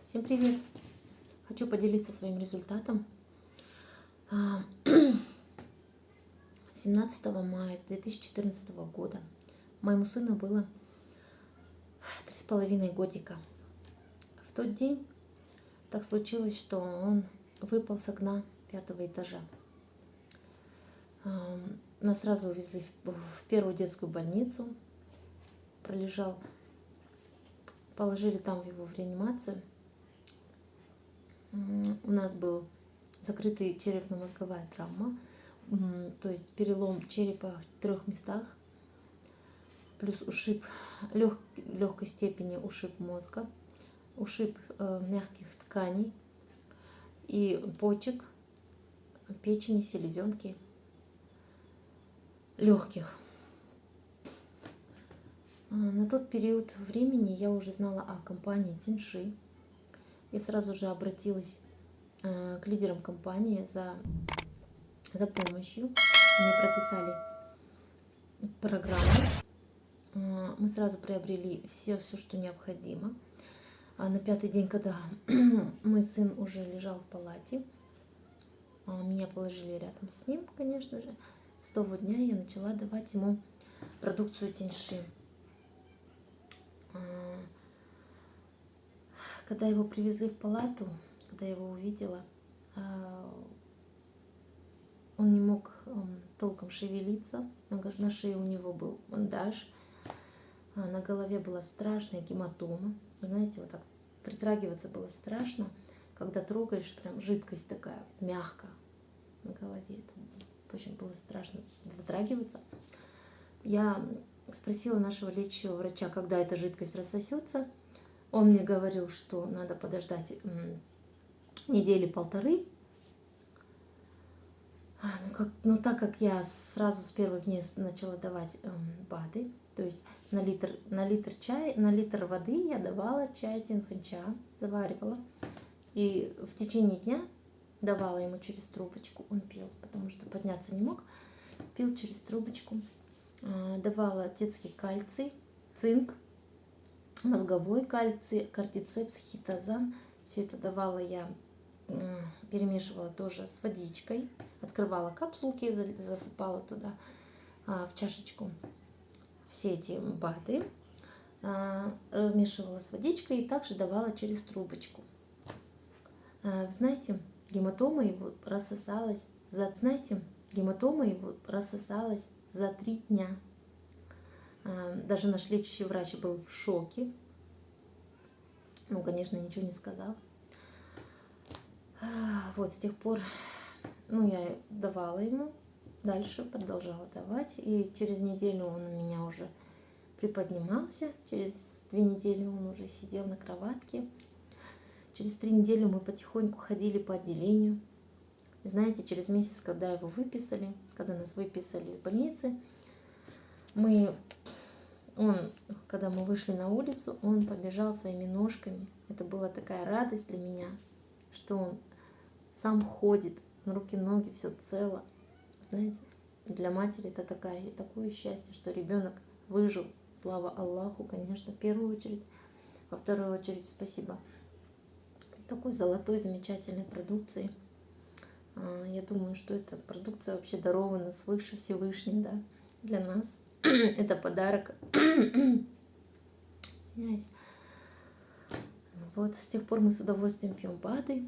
Всем привет! Хочу поделиться своим результатом. 17 мая 2014 года моему сыну было 3,5 годика. В тот день так случилось, что он выпал с окна 5-го этажа. Нас сразу увезли в первую детскую больницу. Пролежал, положили там его в реанимацию. У нас был закрытый черепно-мозговая травма, то есть перелом черепа в 3 местах, плюс ушиб легкой степени ушиб мозга, ушиб мягких тканей и почек, печени, селезенки, легких. На тот период времени я уже знала о компании Тиньши. Я сразу же обратилась к лидерам компании за помощью. Мне прописали программу. Мы сразу приобрели все, что необходимо. А на 5-й день, когда мой сын уже лежал в палате, меня положили рядом с ним, конечно же. С того дня я начала давать ему продукцию Тиньши. Когда его привезли в палату, когда я его увидела, он не мог толком шевелиться. На шее у него был бандаж, на голове была страшная гематома. Знаете, вот так притрагиваться было страшно, когда трогаешь, прям жидкость такая, мягкая на голове. Это очень было страшно дотрагиваться. Я спросила нашего лечащего врача, когда эта жидкость рассосется. Он мне говорил, что надо подождать 1-1,5 недели. Но так как я сразу с первых дней начала давать БАДы, то есть на литр воды я давала чай тинфэнча, заваривала. И в течение дня давала ему через трубочку. Он пил, потому что подняться не мог. Пил через трубочку. Давала детский кальций, цинк, мозговой кальций, кортицепс, хитозан. Все это давала я, перемешивала тоже с водичкой. Открывала капсулки, засыпала туда в чашечку все эти БАДы. Размешивала с водичкой и также давала через трубочку. Вы знаете, гематома его рассосалась за 3 дня. Даже наш лечащий врач был в шоке. Ну, конечно, ничего не сказал. Вот с тех пор, я давала ему, дальше продолжала давать. И через неделю он у меня уже приподнимался. Через 2 недели он уже сидел на кроватке. Через 3 недели мы потихоньку ходили по отделению. Знаете, через месяц, когда его выписали, когда нас выписали из больницы, когда мы вышли на улицу, он побежал своими ножками. Это была такая радость для меня, что он сам ходит, руки, ноги, все цело. Знаете, для матери это такое счастье, что ребенок выжил. Слава Аллаху, конечно, в первую очередь. Во вторую очередь спасибо такой золотой, замечательной продукции. Я думаю, что эта продукция вообще дарована свыше Всевышним, да, для нас. Это подарок. Извиняюсь. Вот, с тех пор мы с удовольствием пьем БАДы.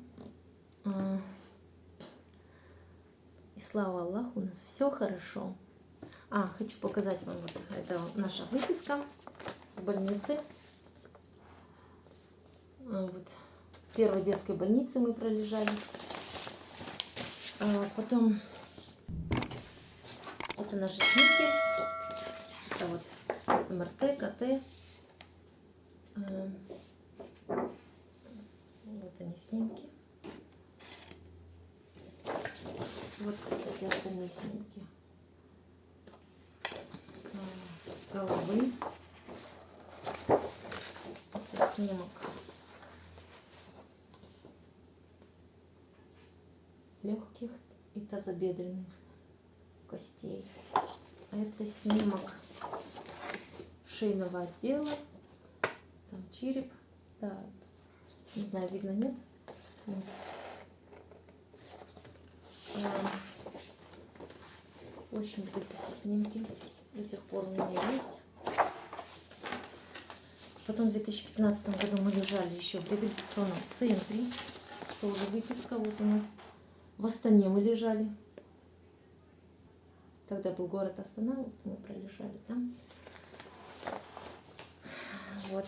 И слава Аллаху, у нас все хорошо. Хочу показать вам, вот это наша выписка с больницы. Вот, в первой детской больнице мы пролежали. Потом это наши снимки. Это вот МРТ, КТ. Вот они снимки. Вот все остальные снимки головы. Это снимок легких и тазобедренных костей. Это снимок шейного отдела. Там череп. Да, Не знаю, видно, нет? Вот. В общем, вот эти все снимки до сих пор у меня есть. Потом в 2015 году мы лежали еще в реабилитационном центре. Тоже выписка вот у нас. В Астане мы лежали. Тогда был город Астана, вот мы пролежали там. Вот.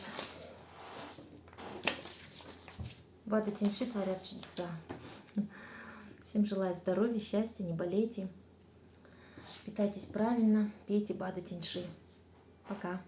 Бады Тиньши творят чудеса. Всем желаю здоровья, счастья, не болейте. Питайтесь правильно, пейте Бады Тиньши. Пока.